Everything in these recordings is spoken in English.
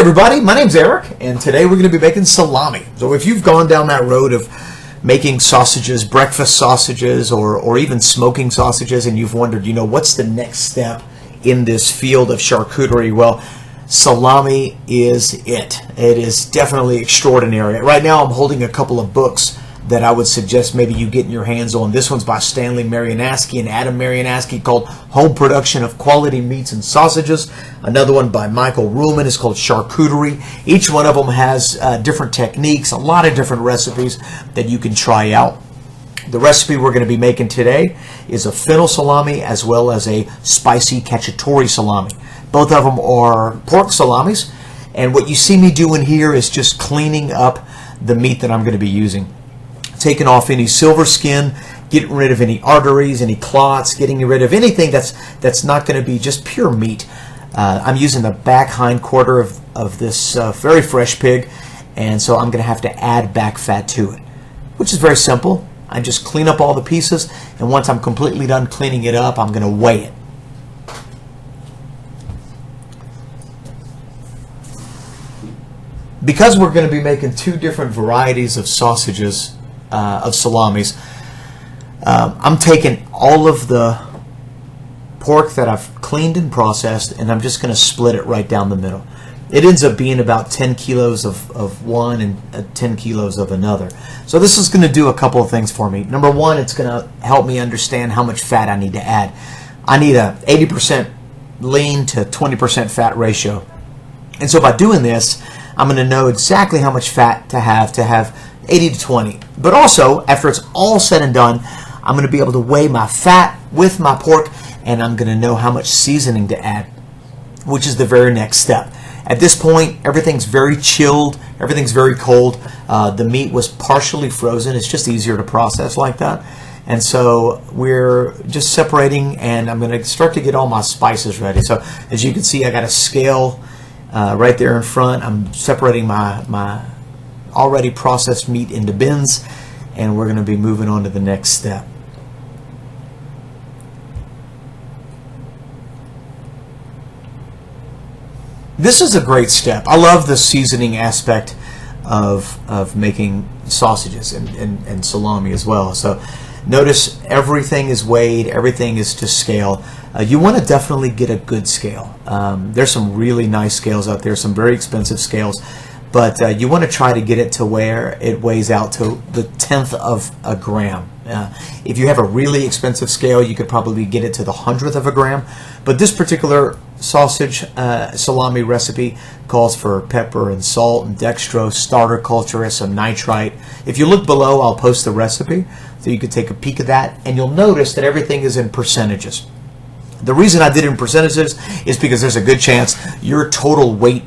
everybody, my name's Eric, and today we're going to be making salami. So if you've gone down that road of making sausages, breakfast sausages, or even smoking sausages, and you've wondered, what's the next step in this field of charcuterie? Well, salami is it. It is definitely extraordinary. Right now I'm holding a couple of books that I would suggest maybe you get in your hands on. This one's by Stanley Marianaski and Adam Marianaski called Home Production of Quality Meats and Sausages. Another one by Michael Ruhlman is called Charcuterie. Each one of them has different techniques, a lot of different recipes that you can try out. The recipe we're going to be making today is a fennel salami as well as a spicy cacciatore salami. Both of them are pork salamis, and what you see me doing here is just cleaning up the meat that I'm going to be using. Taking off any silver skin, getting rid of any arteries, any clots, getting rid of anything that's not going to be just pure meat. I'm using the back hind quarter of this very fresh pig, and so I'm going to have to add back fat to it, which is very simple. I just clean up all the pieces, and once I'm completely done cleaning it up, I'm going to weigh it. Because we're going to be making two different varieties of sausages, of salamis, I'm taking all of the pork that I've cleaned and processed, and I'm just going to split it right down the middle. It ends up being about 10 kilos of one and 10 kilos of another. So this is going to do a couple of things for me. Number one, it's going to help me understand how much fat I need to add. I need a 80% lean to 20% fat ratio. And so by doing this, I'm going to know exactly how much fat to have 80 to 20. But also, after it's all said and done, I'm going to be able to weigh my fat with my pork, and I'm going to know how much seasoning to add, which is the very next step. At this point, everything's very chilled, everything's very cold. The meat was partially frozen. It's just easier to process like that. And so we're just separating, and I'm going to start to get all my spices ready. So as you can see, I got a scale right there in front. I'm separating my already processed meat into bins, and we're going to be moving on to the next step. This is a great step. I love the seasoning aspect of making sausages and salami as well. So notice everything is weighed, everything is to scale. You want to definitely get a good scale. There's some really nice scales out there, some very expensive scales, but you want to try to get it to where it weighs out to the 1/10 of a gram. If you have a really expensive scale, you could probably get it to the 100th of a gram. But this particular sausage salami recipe calls for pepper and salt and dextrose, starter culture, some nitrite. If you look below, I'll post the recipe so you could take a peek at that, and you'll notice that everything is in percentages. The reason I did it in percentages is because there's a good chance your total weight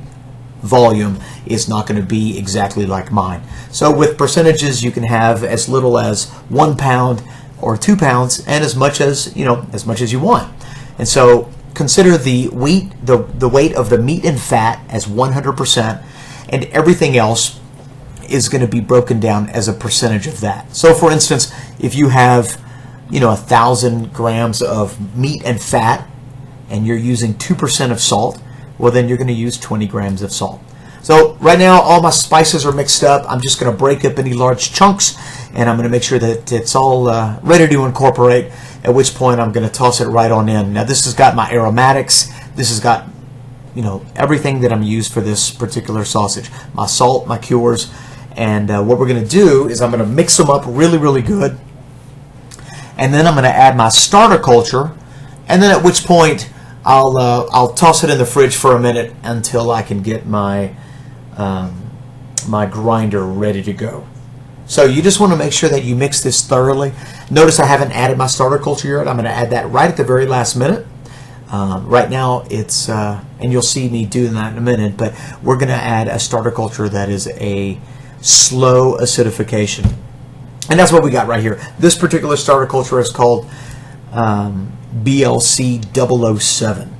volume is not going to be exactly like mine. So with percentages, you can have as little as 1 pound or 2 pounds, and as much as you want. And so consider the weight of the meat and fat as 100%, and everything else is going to be broken down as a percentage of that. So for instance, if you have 1,000 grams of meat and fat, and you're using 2% of salt, well, then you're going to use 20 grams of salt. So right now, all my spices are mixed up. I'm just going to break up any large chunks, and I'm going to make sure that it's all ready to incorporate, at which point I'm going to toss it right on in. Now, this has got my aromatics. This has got, everything that I'm used for this particular sausage. My salt, my cures, and what we're going to do is I'm going to mix them up really, really good, and then I'm going to add my starter culture, and then at which point I'll toss it in the fridge for a minute until I can get my my grinder ready to go. So you just want to make sure that you mix this thoroughly. Notice I haven't added my starter culture yet. I'm going to add that right at the very last minute. Right now it's, and you'll see me doing that in a minute, but we're going to add a starter culture that is a slow acidification. And that's what we got right here. This particular starter culture is called BLC 007,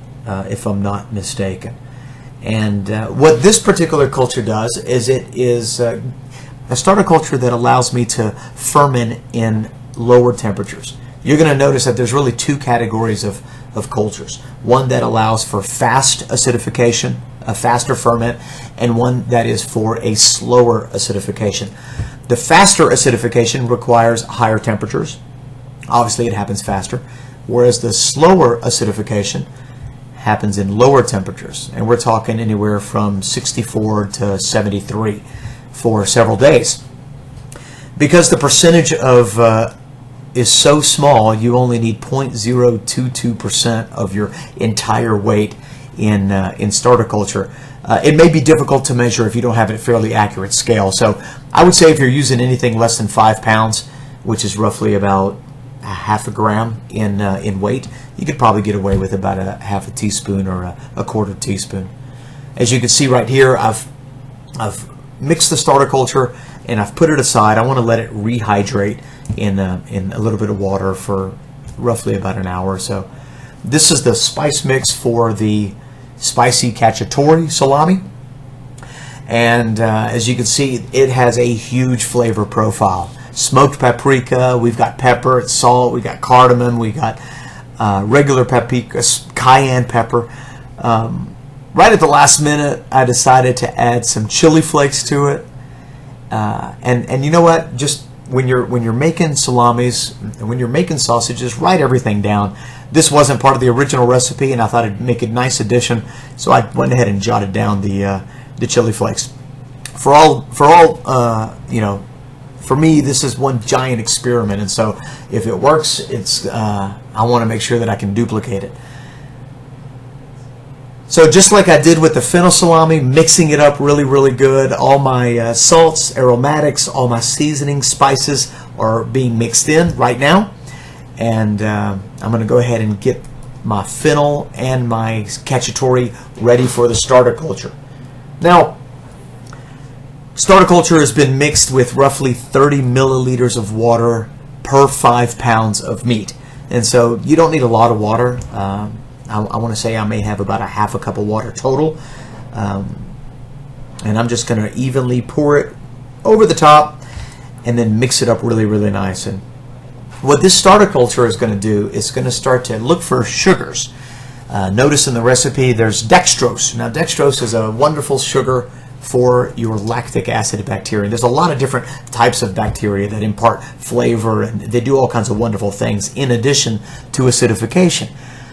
if I'm not mistaken. And what this particular culture does is it is a starter culture that allows me to ferment in lower temperatures. You're going to notice that there's really two categories of cultures. One that allows for fast acidification, a faster ferment, and one that is for a slower acidification. The faster acidification requires higher temperatures. Obviously, it happens faster, whereas the slower acidification happens in lower temperatures, and we're talking anywhere from 64 to 73 for several days. Because the percentage of is so small, you only need 0.022% of your entire weight in starter culture. It may be difficult to measure if you don't have a fairly accurate scale. So I would say if you're using anything less than 5 pounds, which is roughly about a half a gram in weight, you could probably get away with about a half a teaspoon or a quarter teaspoon. As you can see right here, I've mixed the starter culture and I've put it aside. I want to let it rehydrate in a little bit of water for roughly about an hour or so. This is the spice mix for the spicy Cacciatore Salami, and as you can see, it has a huge flavor profile. Smoked paprika, we've got pepper, salt, we got cardamom, we got regular paprika, cayenne pepper. Right at the last minute, I decided to add some chili flakes to it. And you know what? Just when you're making salamis and when you're making sausages, write everything down. This wasn't part of the original recipe, and I thought it'd make a nice addition, so I went ahead and jotted down the chili flakes. For me, this is one giant experiment, and so if it works, I want to make sure that I can duplicate it. So just like I did with the Fennel salami, mixing it up really, really good. All my salts, aromatics, all my seasoning, spices are being mixed in right now. And I'm going to go ahead and get my Fennel and my Cacciatore ready for the starter culture. Now, starter culture has been mixed with roughly 30 milliliters of water per 5 pounds of meat. And so you don't need a lot of water. I want to say I may have about a half a cup of water total. And I'm just going to evenly pour it over the top and then mix it up really, really nice. And what this starter culture is going to do is going to start to look for sugars. Notice in the recipe there's dextrose. Now dextrose is a wonderful sugar for your lactic acid bacteria. There's a lot of different types of bacteria that impart flavor, and they do all kinds of wonderful things in addition to acidification.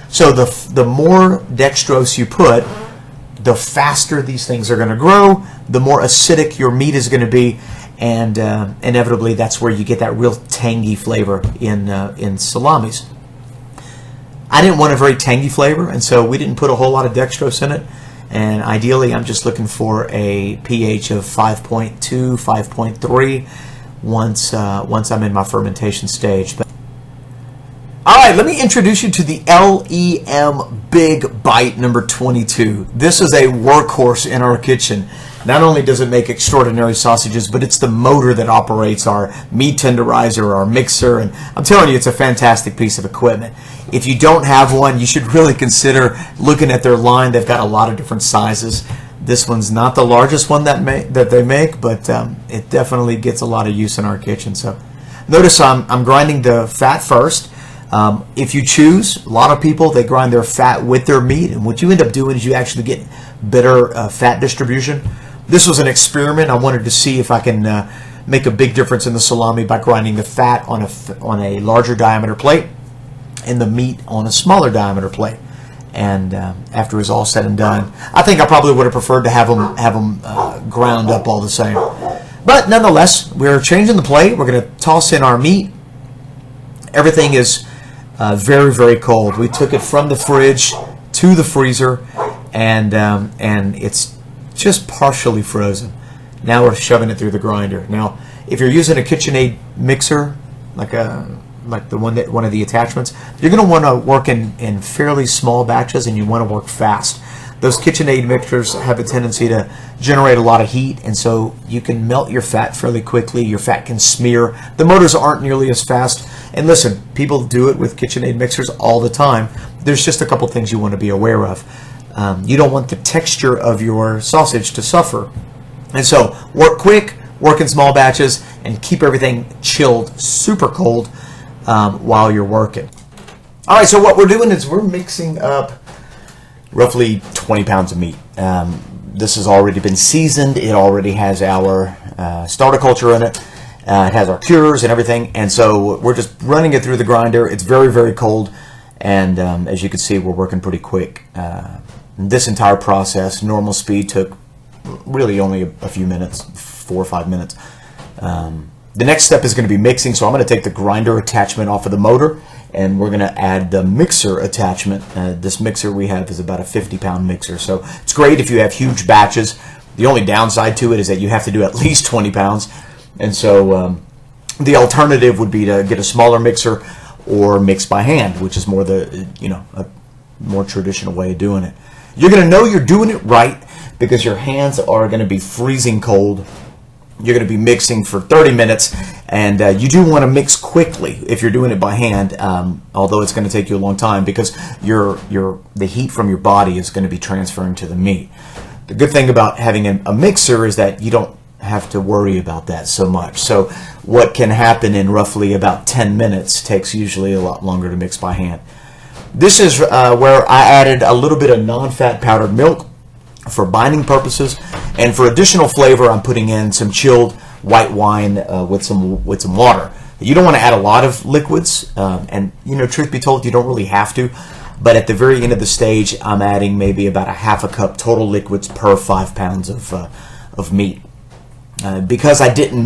So the more dextrose you put, the faster these things are going to grow, the more acidic your meat is going to be, and inevitably that's where you get that real tangy flavor in salamis. I didn't want a very tangy flavor, and so we didn't put a whole lot of dextrose in it. And ideally, I'm just looking for a pH of 5.2, 5.3 once I'm in my fermentation stage. All right, let me introduce you to the LEM Big Bite number 22. This is a workhorse in our kitchen. Not only does it make extraordinary sausages, but it's the motor that operates our meat tenderizer, our mixer, and I'm telling you, it's a fantastic piece of equipment. If you don't have one, you should really consider looking at their line. They've got a lot of different sizes. This one's not the largest one that they make, but it definitely gets a lot of use in our kitchen. So notice I'm grinding the fat first. If you choose, a lot of people, they grind their fat with their meat, and what you end up doing is you actually get better fat distribution. This was an experiment. I wanted to see if I can make a big difference in the salami by grinding the fat on a larger diameter plate and the meat on a smaller diameter plate. And after it was all said and done, I think I probably would have preferred to have them ground up all the same. But nonetheless, we're changing the plate. We're going to toss in our meat. Everything is very, very cold. We took it from the fridge to the freezer, and it's just partially frozen. Now we're shoving it through the grinder. Now, if you're using a KitchenAid mixer, like the one of the attachments, you're going to want to work in fairly small batches, and you want to work fast. Those KitchenAid mixers have a tendency to generate a lot of heat, and so you can melt your fat fairly quickly. Your fat can smear. The motors aren't nearly as fast. And listen, people do it with KitchenAid mixers all the time. There's just a couple things you want to be aware of. You don't want the texture of your sausage to suffer. And so work quick, work in small batches, and keep everything chilled, super cold, while you're working. All right, so what we're doing is we're mixing up roughly 20 pounds of meat. This has already been seasoned. It already has our starter culture in it. It has our cures and everything. And so we're just running it through the grinder. It's very, very cold. And as you can see, we're working pretty quick. This entire process, normal speed, took really only a few minutes, 4 or 5 minutes. The next step is going to be mixing, so I'm going to take the grinder attachment off of the motor, and we're going to add the mixer attachment. This mixer we have is about a 50-pound mixer, so it's great if you have huge batches. The only downside to it is that you have to do at least 20 pounds, and so the alternative would be to get a smaller mixer or mix by hand, which is more the a more traditional way of doing it. You're going to know you're doing it right because your hands are going to be freezing cold. You're going to be mixing for 30 minutes, and you do want to mix quickly if you're doing it by hand, although it's going to take you a long time because the heat from your body is going to be transferring to the meat. The good thing about having a mixer is that you don't have to worry about that so much. So what can happen in roughly about 10 minutes takes usually a lot longer to mix by hand. This is where I added a little bit of non-fat powdered milk for binding purposes, and for additional flavor I'm putting in some chilled white wine with some water. You don't want to add a lot of liquids, and truth be told, you don't really have to, but at the very end of the stage I'm adding maybe about a half a cup total liquids per 5 pounds of meat. Because I didn't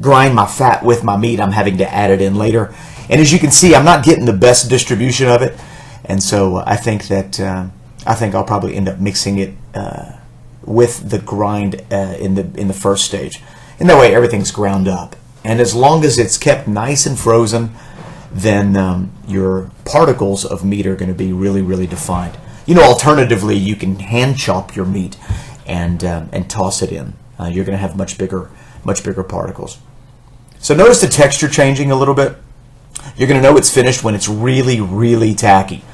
grind my fat with my meat, I'm having to add it in later, and as you can see, I'm not getting the best distribution of it, and so I think I'll probably end up mixing it with the grind in the first stage, and that way everything's ground up. And as long as it's kept nice and frozen, then your particles of meat are going to be really, really defined. Alternatively, you can hand chop your meat and toss it in. You're going to have much bigger particles. So notice the texture changing a little bit. You're going to know it's finished when it's really, really tacky.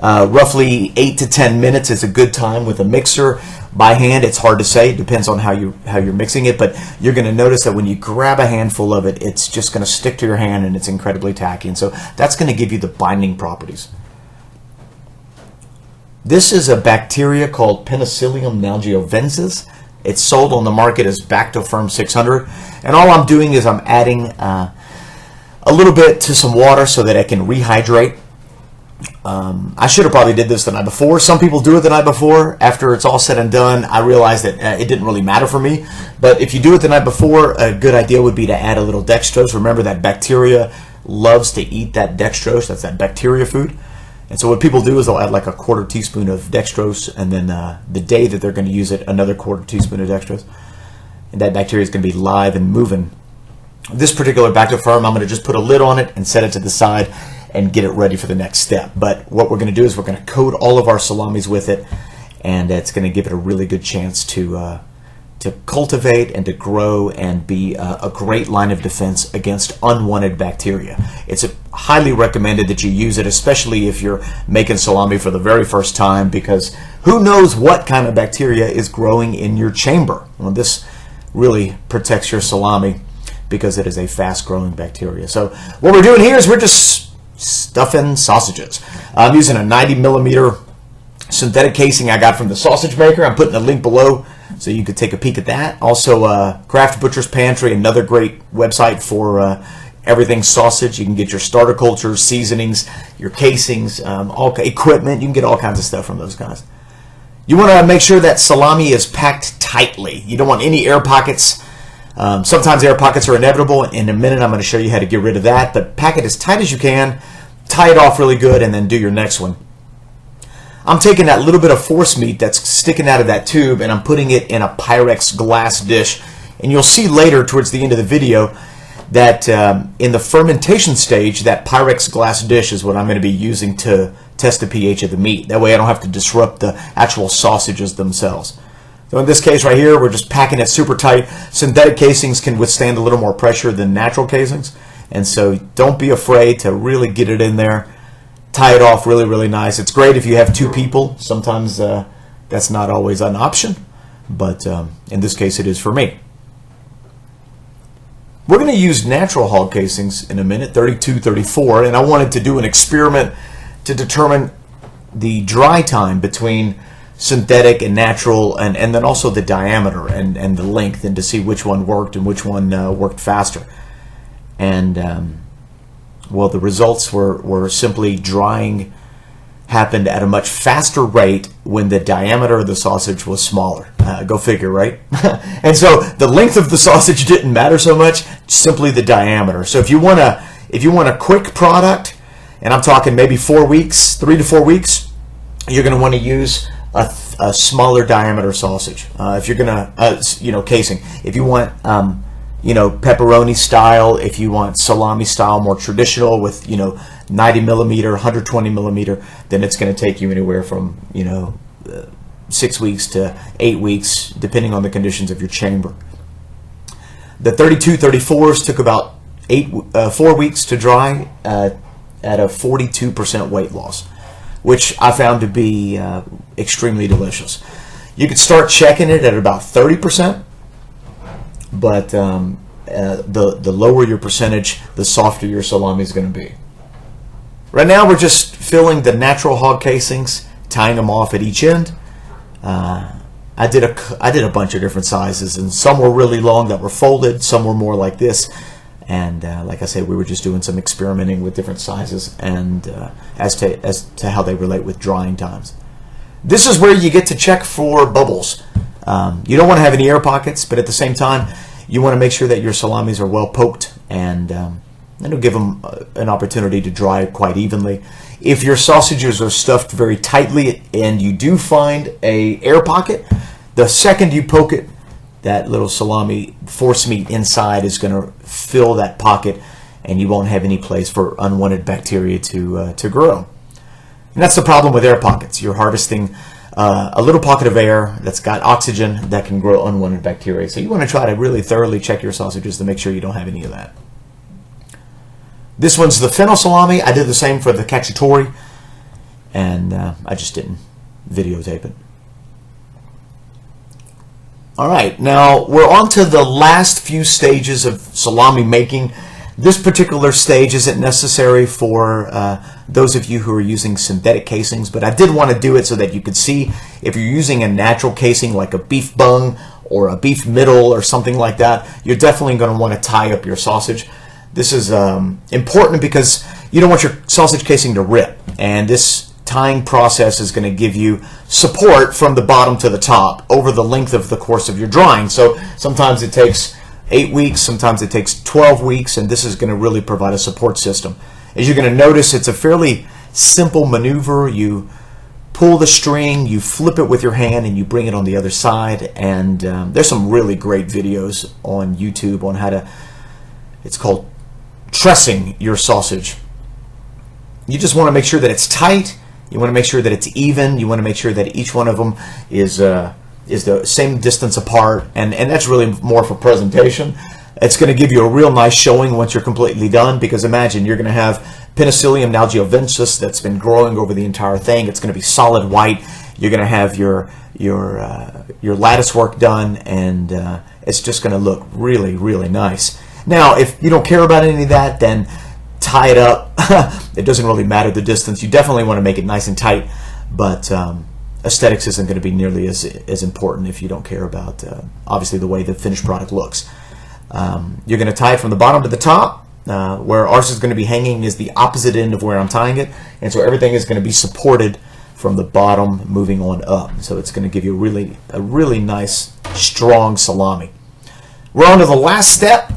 Roughly 8 to 10 minutes is a good time with a mixer. By hand, it's hard to say. It depends on how you're mixing it, but you're going to notice that when you grab a handful of it, it's just going to stick to your hand and it's incredibly tacky. And so that's going to give you the binding properties. This is a bacteria called Penicillium nalgiovensis. It's sold on the market as Bactofirm 600. And all I'm doing is I'm adding a little bit to some water so that I can rehydrate. I should have probably did this the night before. Some people do it the night before. After it's all said and done, I realized that it didn't really matter for me. But if you do it the night before, a good idea would be to add a little dextrose. Remember that bacteria loves to eat that dextrose. That's that bacteria food. And so what people do is they'll add like a 1/4 teaspoon of dextrose, and then the day that they're going to use it, another 1/4 teaspoon of dextrose. And that bacteria is going to be live and moving. This particular Bactofirm, I'm going to just put a lid on it and set it to the side and get it ready for the next step. But what we're going to do is we're going to coat all of our salamis with it, and it's going to give it a really good chance to cultivate and to grow and be a great line of defense against unwanted bacteria. It's highly recommended that you use it, especially if you're making salami for the very first time, because who knows what kind of bacteria is growing in your chamber. Well, this really protects your salami because it is a fast-growing bacteria. So what we're doing here is we're just stuffing sausages. I'm using a 90mm synthetic casing I got from the sausage maker. I'm putting a link below so you could take a peek at that. Also, Craft Butcher's Pantry, another great website for everything sausage. You can get your starter cultures, seasonings, your casings, all equipment. You can get all kinds of stuff from those guys. You want to make sure that salami is packed tightly. You don't want any air pockets. Sometimes air pockets are inevitable. In a minute, I'm going to show you how to get rid of that. But pack it as tight as you can, tie it off really good, and then do your next one. I'm taking that little bit of force meat that's sticking out of that tube, and I'm putting it in a Pyrex glass dish. And you'll see later, towards the end of the video, that in the fermentation stage, that Pyrex glass dish is what I'm going to be using to test the pH of the meat. That way I don't have to disrupt the actual sausages themselves. So in this case right here, we're just packing it super tight. Synthetic casings can withstand a little more pressure than natural casings. And so don't be afraid to really get it in there. Tie it off really, really nice. It's great if you have 2 people. Sometimes that's not always an option, but in this case it is for me. We're going to use natural hog casings in a minute, 32, 34, and I wanted to do an experiment to determine the dry time between synthetic and natural, and then also the diameter and the length, and to see which one worked and which one worked faster. And well, the results were simply drying happened at a much faster rate when the diameter of the sausage was smaller. Go figure, right? And so the length of the sausage didn't matter so much, simply the diameter. So if you want a quick product, and I'm talking maybe 4 weeks, 3 to 4 weeks, you're going to want to use a smaller diameter sausage. If you're going to, casing. If you want, pepperoni style, if you want salami style, more traditional with, 90 millimeter, 120 millimeter, then it's going to take you anywhere from, 6 weeks to 8 weeks, depending on the conditions of your chamber. The 32-34s took about 4 weeks to dry at a 42% weight loss, which I found to be extremely delicious. You could start checking it at about 30%, but the lower your percentage, the softer your salami is going to be. Right now, we're just filling the natural hog casings, tying them off at each end. I did a bunch of different sizes, and some were really long that were folded, some were more like this. And like I said, we were just doing some experimenting with different sizes and as to how they relate with drying times. This is where you get to check for bubbles. You don't want to have any air pockets, but at the same time, you want to make sure that your salamis are well poked, and it'll give them an opportunity to dry quite evenly. If your sausages are stuffed very tightly and you do find a air pocket, the second you poke it, that little salami force meat inside is going to fill that pocket, and you won't have any place for unwanted bacteria to grow. And that's the problem with air pockets. You're harvesting a little pocket of air that's got oxygen that can grow unwanted bacteria. So you want to try to really thoroughly check your sausages to make sure you don't have any of that. This one's the Fennel salami. I did the same for the Cacciatore, and I just didn't videotape it. All right, now we're on to the last few stages of salami making. This particular stage isn't necessary for those of you who are using synthetic casings, but I did want to do it so that you could see if you're using a natural casing like a beef bung or a beef middle or something like that, you're definitely going to want to tie up your sausage. This is important because you don't want your sausage casing to rip, and this tying process is going to give you support from the bottom to the top over the length of the course of your drying. So sometimes it takes 8 weeks, sometimes it takes 12 weeks, and this is going to really provide a support system. As you're going to notice, it's a fairly simple maneuver. You pull the string, you flip it with your hand, and you bring it on the other side. And there's some really great videos on YouTube on how to, it's called trussing your sausage. You just want to make sure that it's tight. You want to make sure that it's even. You want to make sure that each one of them is the same distance apart, and that's really more for presentation. It's going to give you a real nice showing once you're completely done, because imagine you're going to have Penicillium nalgiovensis that's been growing over the entire thing. It's going to be solid white. You're going to have your lattice work done, and it's just going to look really, really nice. Now, if you don't care about any of that, then tie it up. It doesn't really matter the distance. You definitely want to make it nice and tight, but aesthetics isn't going to be nearly as important if you don't care about obviously the way the finished product looks. You're going to tie it from the bottom to the top. Where ours is going to be hanging is the opposite end of where I'm tying it, and so everything is going to be supported from the bottom moving on up. So it's going to give you a really nice strong salami. We're on to the last step.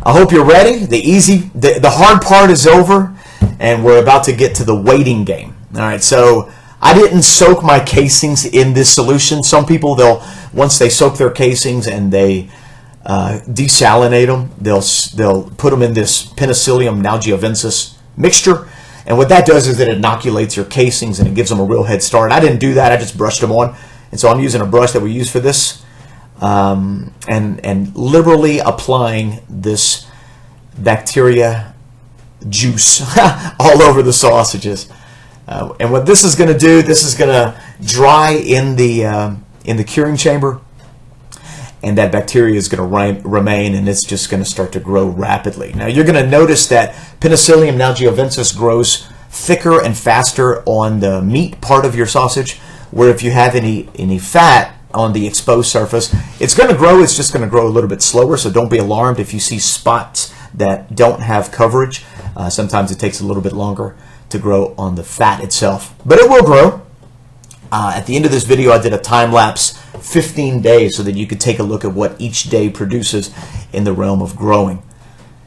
I hope you're ready. The hard part is over, and we're about to get to the waiting game. All right, so I didn't soak my casings in this solution. Some people, once they soak their casings and they desalinate them, they'll put them in this Penicillium nalgiovensis mixture, and what that does is it inoculates your casings and it gives them a real head start. I didn't do that. I just brushed them on, and so I'm using a brush that we use for this. And liberally applying this bacteria juice all over the sausages. And what this is going to do, this is going to dry in the curing chamber, and that bacteria is going to remain, and it's just going to start to grow rapidly. Now you're going to notice that Penicillium nalgiovensis grows thicker and faster on the meat part of your sausage, where if you have any fat on the exposed surface, it's going to grow. It's just going to grow a little bit slower, so don't be alarmed if you see spots that don't have coverage. Sometimes it takes a little bit longer to grow on the fat itself, but it will grow. At the end of this video, I did a time lapse 15 days so that you could take a look at what each day produces in the realm of growing.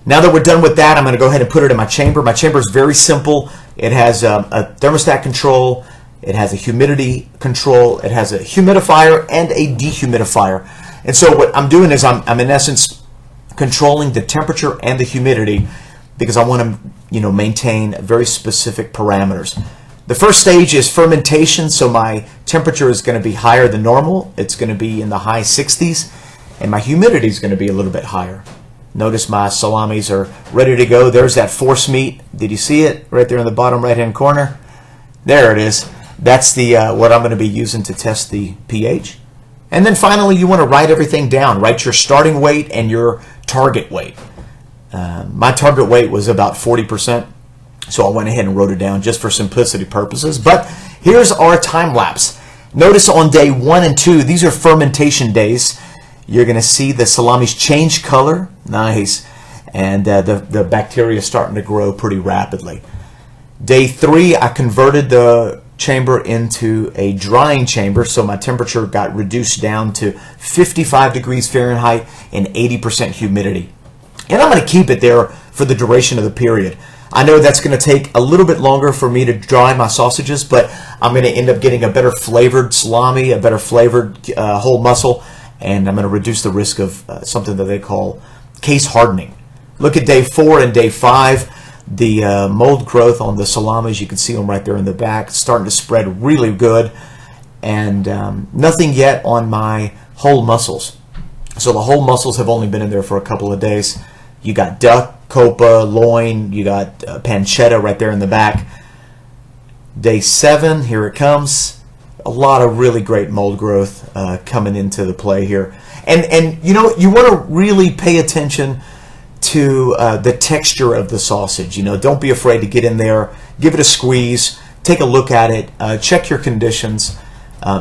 Now that we're done with that, I'm going to go ahead and put it in my chamber. My chamber is very simple. It has a thermostat control, it has a humidity control, it has a humidifier and a dehumidifier. And so what I'm doing is I'm in essence controlling the temperature and the humidity because I want to maintain very specific parameters. The first stage is fermentation, so my temperature is going to be higher than normal. It's going to be in the high 60s, and my humidity is going to be a little bit higher. Notice my salamis are ready to go. There's that force meat. Did you see it right there in the bottom right-hand corner? There it is. That's the what I'm going to be using to test the pH. And then finally, you want to write everything down. Write your starting weight and your target weight. My target weight was about 40%. So I went ahead and wrote it down just for simplicity purposes. But here's our time lapse. Notice on day 1 and 2, these are fermentation days. You're going to see the salamis change color. Nice. And the bacteria is starting to grow pretty rapidly. Day 3, I converted the chamber into a drying chamber, so my temperature got reduced down to 55 degrees Fahrenheit and 80% humidity. And I'm going to keep it there for the duration of the period. I know that's going to take a little bit longer for me to dry my sausages, but I'm going to end up getting a better flavored salami, a better flavored whole muscle, and I'm going to reduce the risk of something that they call case hardening. Look at day 4 and day 5. The mold growth on the salamis, you can see them right there in the back, it's starting to spread really good, and nothing yet on my whole mussels. So the whole mussels have only been in there for a couple of days. You got duck, copa, loin, you got pancetta right there in the back. Day 7, here it comes. A lot of really great mold growth coming into the play here. And you want to really pay attention to the texture of the sausage. Don't be afraid to get in there, give it a squeeze, take a look at it, check your conditions.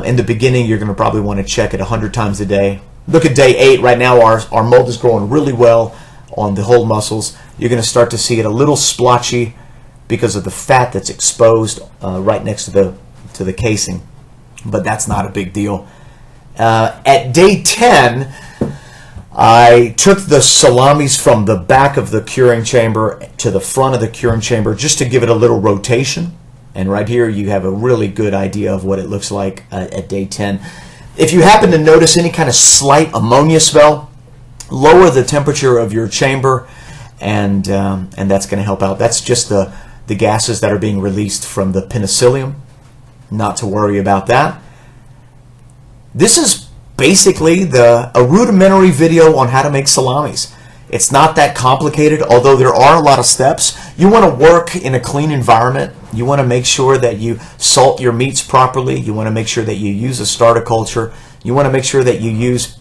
In the beginning, you're going to probably want to check it 100 times a day. Look at day 8. Right now, our mold is growing really well on the whole mussels. You're going to start to see it a little splotchy because of the fat that's exposed right next to the casing, but that's not a big deal. At day 10, I took the salamis from the back of the curing chamber to the front of the curing chamber just to give it a little rotation, and right here you have a really good idea of what it looks like at day 10. If you happen to notice any kind of slight ammonia smell, lower the temperature of your chamber, and that's going to help out. That's just the gases that are being released from the penicillium. Not to worry about that. This is basically a rudimentary video on how to make salamis. It's not that complicated, although there are a lot of steps. You want to work in a clean environment. You want to make sure that you salt your meats properly. You want to make sure that you use a starter culture. You want to make sure that you use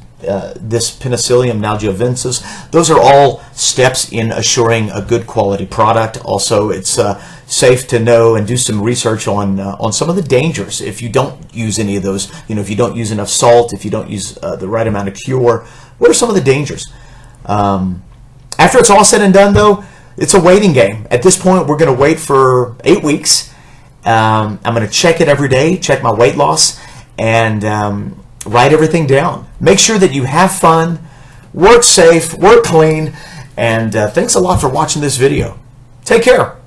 this Penicillium nalgiavensis. Those are all steps in assuring a good quality product. Also, it's safe to know and do some research on some of the dangers if you don't use any of those. If you don't use enough salt, if you don't use the right amount of cure, what are some of the dangers? After it's all said and done, though, it's a waiting game. At this point, we're going to wait for 8 weeks. I'm going to check it every day, check my weight loss, and write everything down. Make sure that you have fun, work safe, work clean, and thanks a lot for watching this video. Take care.